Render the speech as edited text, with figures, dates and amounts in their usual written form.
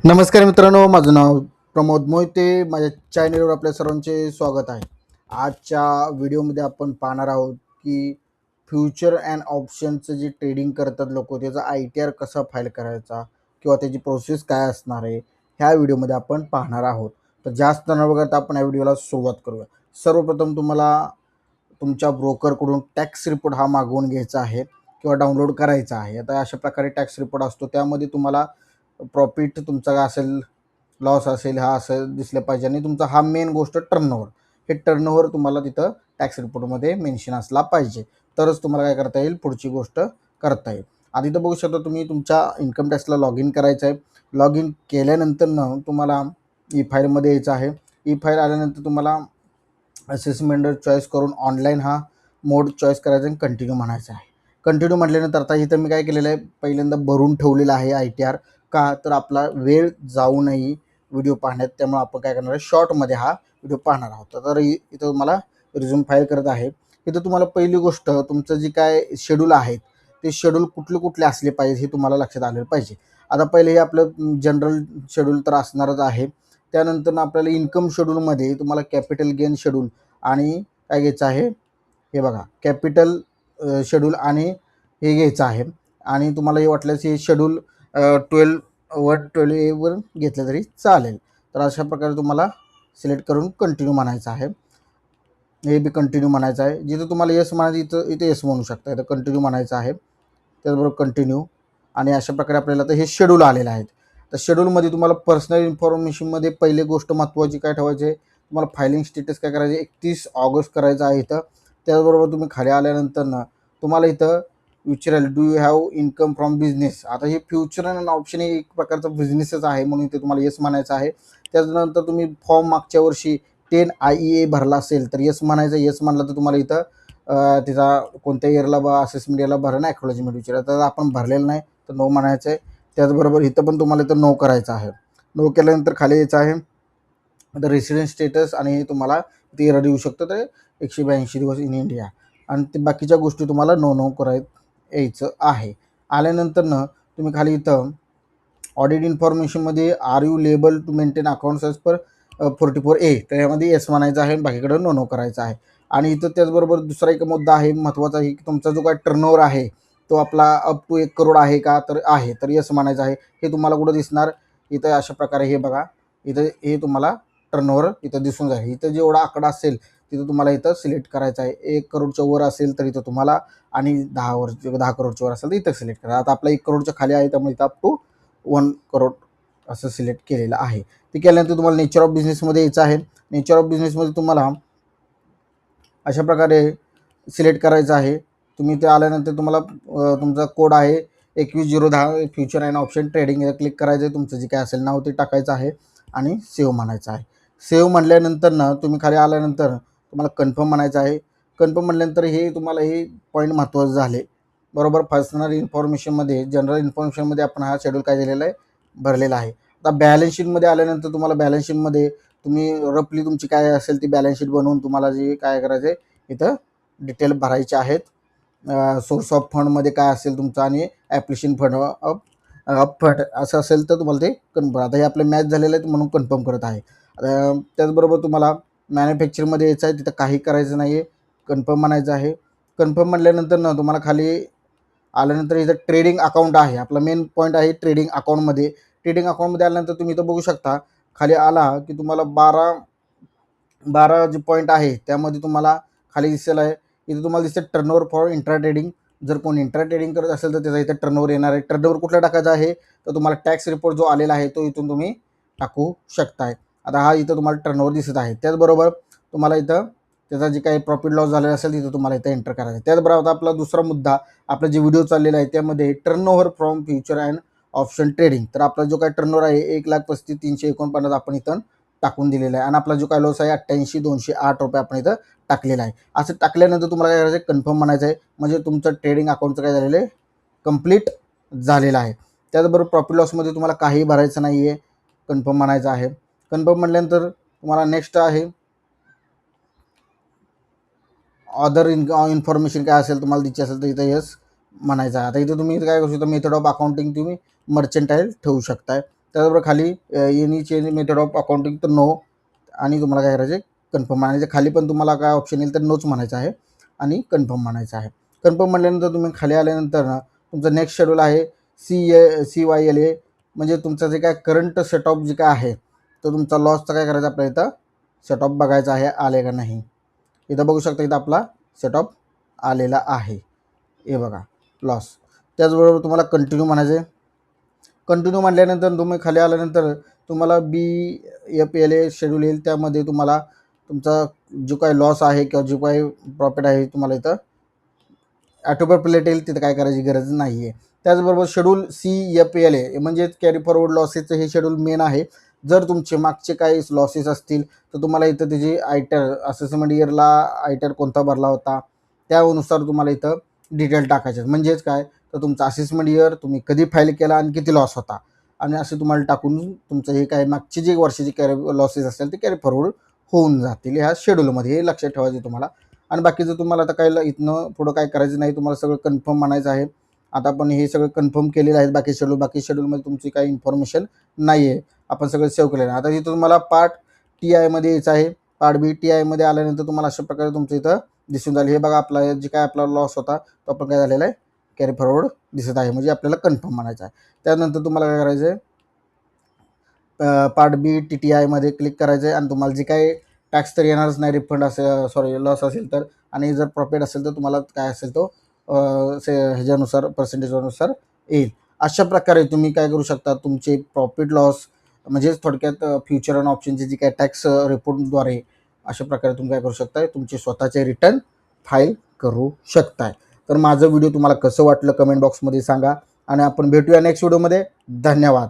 नमस्कार मित्रांनो, माझं नाव प्रमोद मोहिते. माझ्या चॅनलवर आपल्या सर्वांचे स्वागत आहे. आजच्या व्हिडिओमध्ये आपण पाहणार आहोत की फ्युचर अँड ऑप्शनचं जे ट्रेडिंग करतात लोक, त्याचा ITR कसा फाईल करायचा किंवा त्याची प्रोसेस काय असणार आहे, ह्या व्हिडिओमध्ये आपण पाहणार आहोत. तर जास्त न बघता आपण या व्हिडिओला सुरुवात करूया. सर्वप्रथम तुम्हाला तुमच्या ब्रोकरकडून टॅक्स रिपोर्ट हा मागवून घ्यायचा आहे किंवा डाउनलोड करायचा आहे. आता अशा प्रकारे टॅक्स रिपोर्ट असतो, त्यामध्ये तुम्हाला प्रॉफिट तुमचा काय असेल, लॉस असेल, हा असं दिसलं पाहिजे. आणि तुमचा हा मेन गोष्ट टर्नओव्हर, हे टर्नओव्हर तुम्हाला तिथं टॅक्स रिपोर्टमध्ये मेन्शन असला पाहिजे, तरच तुम्हाला काय करता येईल, पुढची गोष्ट करता येईल. आता इथं बघू शकता तुम्ही, तुमच्या इन्कम टॅक्सला लॉग इन करायचं आहे. लॉग इन केल्यानंतर तुम्हाला ई फाईलमध्ये यायचं आहे. ई फाईल आल्यानंतर तुम्हाला असेसमेंट चॉईस करून ऑनलाईन हा मोड चॉईस करायचा आणि कंटिन्यू म्हणायचं आहे. कंटिन्यू म्हटल्यानंतर आता इथं मी काय केलेलं आहे, पहिल्यांदा भरून ठेवलेलं आहे ITR. का तर आपला वेळ जाऊ नये व्हिडिओ पाहण्यात, त्यामुळे आपण काय करणार आहे, शॉर्टमध्ये हा व्हिडिओ पाहणार आहोत. तर इथं तुम्हाला रिझ्यूम फाईल करत आहे. इथं तुम्हाला पहिली गोष्ट, तुमचं जे काय शेड्यूल आहे ते शेड्यूल कुठले कुठले असले पाहिजे हे तुम्हाला लक्षात आलेलं पाहिजे. आता पहिले हे आपलं जनरल शेड्यूल तर असणारच आहे. त्यानंतर आपल्याला इन्कम शेड्यूलमध्ये तुम्हाला कॅपिटल गेन शेड्यूल आणि काय घ्यायचं आहे, हे बघा, कॅपिटल शेड्यूल आणि हे घ्यायचं आहे. आणि तुम्हाला हे वाटल्यास हे शेड्यूल 12A वर घेतलं तरी चालेल. तर अशा प्रकारे तुम्हाला सिलेक्ट करून कंटिन्यू म्हणायचं आहे. हे बी कंटिन्यू म्हणायचं आहे. जिथं तुम्हाला येस म्हणायचं इथं येस म्हणू शकता, इथं कंटिन्यू म्हणायचं आहे. त्याचबरोबर कंटिन्यू. आणि अशा प्रकारे आपल्याला तर हे शेड्यूल आलेलं आहे. तर शेड्यूलमध्ये तुम्हाला पर्सनल इन्फॉर्मेशनमध्ये पहिली गोष्ट महत्त्वाची काय ठेवायची आहे, तुम्हाला फायलिंग स्टेटस काय करायचे, 31 ऑगस्ट करायचं आहे इथं. त्याचबरोबर तुम्ही खाली आल्यानंतर तुम्हाला इथं विचारेल, do you have income from business. आता हे फ्युचर अँड ऑप्शन हे एक प्रकारचा बिझनेसच आहे, म्हणून इथे तुम्हाला येस म्हणायचं आहे. त्याच्यानंतर तुम्ही फॉर्म मागच्या वर्षी 10 IEA भरला असेल तर येस म्हणायचं. येस म्हणलं तर तुम्हाला इथं तिचा कोणत्या इयरला असेसमेंट इयरला भरणं, ॲक्नॉलेजमेंट विचारायचं. तर आपण भरलेलं नाही तर नो म्हणायचं आहे. त्याचबरोबर इथं पण तुम्हाला इथं नो करायचं आहे. नो केल्यानंतर खाली यायचं आहे. आता रेसिडेंट स्टेटस आणि तुम्हाला ते एरर येऊ शकतं, तर 182 दिवस इन इंडिया आणि ते बाकीच्या गोष्टी तुम्हाला नो यायचं आहे. आल्यानंतर तुम्ही खाली इथं ऑडिट इन्फॉर्मेशनमध्ये are you liable to maintain accounts as per 44A, तर यामध्ये येस म्हणायचं आहे, बाकीकडे नो करायचं आहे. आणि इथं त्याचबरोबर दुसरा एक मुद्दा आहे महत्त्वाचा आहे, की तुमचा जो काय टर्नओव्हर आहे तो आपला अप टू 1 करोड आहे का, तर आहे, तर येस म्हणायचं आहे. हे तुम्हाला कुठं दिसणार, इथं अशा प्रकारे हे बघा, इथं हे तुम्हाला टर्नओव्हर इथं दिसून जाईल. इथं जेवढा आकडा असेल तिथं तुम्हाला इथं सिलेक्ट करायचं आहे. 1 करोडच्या वर असेल तर इथं तुम्हाला, आणि 10 करोडच्या वर असेल तर इथं सिलेक्ट करा. आता आपला 1 करोडच्या खाली आहे, त्यामुळे इथं अप टू 1 करोड असं सिलेक्ट केलेलं आहे. ते केल्यानंतर तुम्हाला नेचर ऑफ बिझनेसमध्ये यायचं आहे. नेचर ऑफ बिझनेसमध्ये तुम्हाला अशा प्रकारे सिलेक्ट करायचं आहे. तुम्ही ते आल्यानंतर तुम्हाला तुमचा कोड आहे 21010, फ्युचर अँड ऑप्शन ट्रेडिंग, याला क्लिक करायचं आहे. तुमचं जे काय असेल नाव ते टाकायचं आहे आणि सेव्ह म्हणायचं आहे. सेव्ह म्हटल्यानंतर तुम्ही खाली आल्यानंतर तुम्हाला कन्फर्म म्हणायचं आहे. कन्फर्म म्हटल्यानंतर हे तुम्हाला हे पॉईंट महत्त्वाचे झाले, बरोबर. पर्सनल इन्फॉर्मेशनमध्ये, जनरल इन्फॉर्मेशनमध्ये आपण हा शेड्यूल काय दिलेला आहे, भरलेला आहे. आता बॅलन्स शीटमध्ये आल्यानंतर तुम्हाला बॅलन्स शीटमध्ये तुम्ही रफली तुमची काय असेल ती बॅलन्स शीट बनवून तुम्हाला जे काय करायचं आहे, इथं डिटेल भरायचे आहेत. सोर्स ऑफ फंडमध्ये काय असेल तुमचं, आणि ॲप्लिकेशन फंड ऑफ फंड असं असेल तर तुम्हाला ते कन्फर्म. आता हे आपले मॅच झालेलं आहे म्हणून कन्फर्म करत आहे. त्याचबरोबर तुम्हाला मॅन्युफॅक्चरिंगमध्ये यायचं आहे, तिथं काही करायचं नाही आहे, कन्फर्म म्हणायचं आहे. कन्फर्म म्हटल्यानंतर तुम्हाला खाली आल्यानंतर इथं ट्रेडिंग अकाउंट आहे. आपला मेन पॉईंट आहे ट्रेडिंग अकाउंटमध्ये. ट्रेडिंग अकाउंटमध्ये आल्यानंतर तुम्ही इथं बघू शकता, खाली आला की तुम्हाला 12 जे पॉईंट आहे त्यामध्ये तुम्हाला खाली दिसेल आहे. इथं तुम्हाला दिसतं टर्नओव्हर फॉर इंट्रा ट्रेडिंग. जर कोणी इंट्रा ट्रेडिंग करत असेल तर त्याचा इथं टर्नओव्हर येणार आहे. टर्नओव्हर कुठला टाकायचा आहे, तर तुम्हाला टॅक्स रिपोर्ट जो आलेला आहे तो इथून तुम्ही टाकू शकताय. आता हा इथं तुम्हाला टर्नओव्हर दिसत आहे. त्याचबरोबर तुम्हाला इथं त्याचा जे काही प्रॉफिट लॉस झालेला असेल तिथं तुम्हाला इथं एंटर करायचं आहे. त्याचबरोबर आता आपला दुसरा मुद्दा, आपला जे व्हिडिओ चाललेला आहे त्यामध्ये turnover from future and option trading. तर आपला जो काही टर्नओव्हर आहे 1,35,349 आपण इथं टाकून दिलेला आहे. आणि आपला जो काय लॉस आहे 88,208 रुपये आपण इथं टाकलेला आहे. असं टाकल्यानंतर तुम्हाला काय करायचं आहे, कन्फर्म म्हणायचं आहे. म्हणजे तुमचं ट्रेडिंग अकाउंटचं काय झालेलं आहे, कंप्लीट झालेलं आहे. त्याचबरोबर प्रॉफिट लॉसमध्ये तुम्हाला काहीही भरायचं नाही आहे, कन्फर्म म्हणायचं आहे. कन्फर्म म्हटल्यानंतर तुम्हाला नेक्स्ट आहे अदर इन्फॉर्मेशन काय असेल तुम्हाला द्यायची असेल तर इथं येस म्हणायचं आहे. आता इथं तुम्ही काय करू शकता, मेथड ऑफ अकाउंटिंग तुम्ही मर्चंटाईल ठेवू शकताय. त्याचबरोबर खाली any change method of accounting तर नो, आणि तुम्हाला काय करायचं आहे कन्फर्म म्हणायचं. खाली पण तुम्हाला काय ऑप्शन येईल तर नोच म्हणायचं आहे आणि कन्फर्म म्हणायचं आहे. कन्फर्म म्हटल्यानंतर तुम्ही खाली आल्यानंतर ना तुमचं नेक्स्ट शेड्यूल आहे CYLA, म्हणजे तुमचं जे काय करंट सेटअप जे काय आहे तो तुमचा लॉसचा काय करायचा आपल्या इथं सेटअप बघायचा आहे आले का नाही. इथं बघू शकता इथं आपला सेटअप आलेला आहे, हे बघा लॉस. त्याचबरोबर तुम्हाला कंटिन्यू म्हणायचं आहे. कंटिन्यू म्हटल्यानंतर तुम्ही खाली आल्यानंतर तुम्हाला BFLA शेड्यूल येईल. त्यामध्ये तुम्हाला तुमचा जो काही लॉस आहे किंवा जो काही प्रॉफिट आहे तुम्हाला इथं ॲटोपॉपुलेट येईल, तिथं काय करायची गरज नाही आहे. त्याचबरोबर शेड्यूल CFLA म्हणजेच कॅरी फॉरवर्ड लॉसेसचं हे शेड्यूल मेन आहे. जर तुमचे मागचे काही लॉसेस असतील तर तुम्हाला इथं त्याची आयटर असेसमेंट इयरला आयटर कोणता भरला होता त्यानुसार तुम्हाला इथं डिटेल टाकायचे. म्हणजेच काय तर तुमचा असेसमेंट इयर तुम्ही कधी फाईल केला आणि किती लॉस होता, आणि असे तुम्हाला टाकून तुमचं हे काय मागची जी वर्षाची कॅरी लॉसेस असतील ते कॅरी फॉरवर्ड होऊन जातील ह्या शेड्यूलमध्ये. हे लक्षात ठेवायचे तुम्हाला. आणि बाकीचं तुम्हाला आता काय इथनं पुढं काय करायचं नाही, तुम्हाला सगळं कन्फर्म म्हणायचं आहे. आता आपण हे सगळं कन्फर्म केलेलं आहे. बाकी शेड्यूलमध्ये तुमची काही इन्फॉर्मेशन नाही आहे, आपण सगळं सेव्ह केलेलं आहे. आता इथं तुम्हाला पार्ट TI यायचं आहे. पार्ट B TI आल्यानंतर तुम्हाला अशा प्रकारे तुमचं इथं दिसून झालं. हे बघा आपला जे काय आपला लॉस होता तो आपण काय झालेला आहे कॅरी फॉरवर्ड दिसत आहे, म्हणजे आपल्याला कन्फर्म म्हणायचं आहे. त्यानंतर तुम्हाला काय करायचं आहे पार्ट B TI क्लिक करायचं आहे, आणि तुम्हाला जे काही टॅक्स तर येणारच नाही, रिफंड असेल सॉरी लॉस असेल तर, आणि जर प्रॉफिट असेल तर तुम्हाला काय असेल तो ह्याच्यानुसार पर्सेंटेजनुसार येईल. अशा प्रकारे तुम्ही काय करू शकता तुमचे प्रॉफिट लॉस म्हणजेच थोडक्यात फ्युचर अँड ऑप्शनची जी काय टॅक्स रिपोर्टद्वारे अशा प्रकारे तुम्ही काय करू शकताय तुमचे स्वतःचे रिटर्न फाईल करू शकताय. तर माझं व्हिडिओ तुम्हाला कसं वाटलं कमेंट बॉक्समध्ये सांगा, आणि आपण भेटूया नेक्स्ट व्हिडिओमध्ये. धन्यवाद.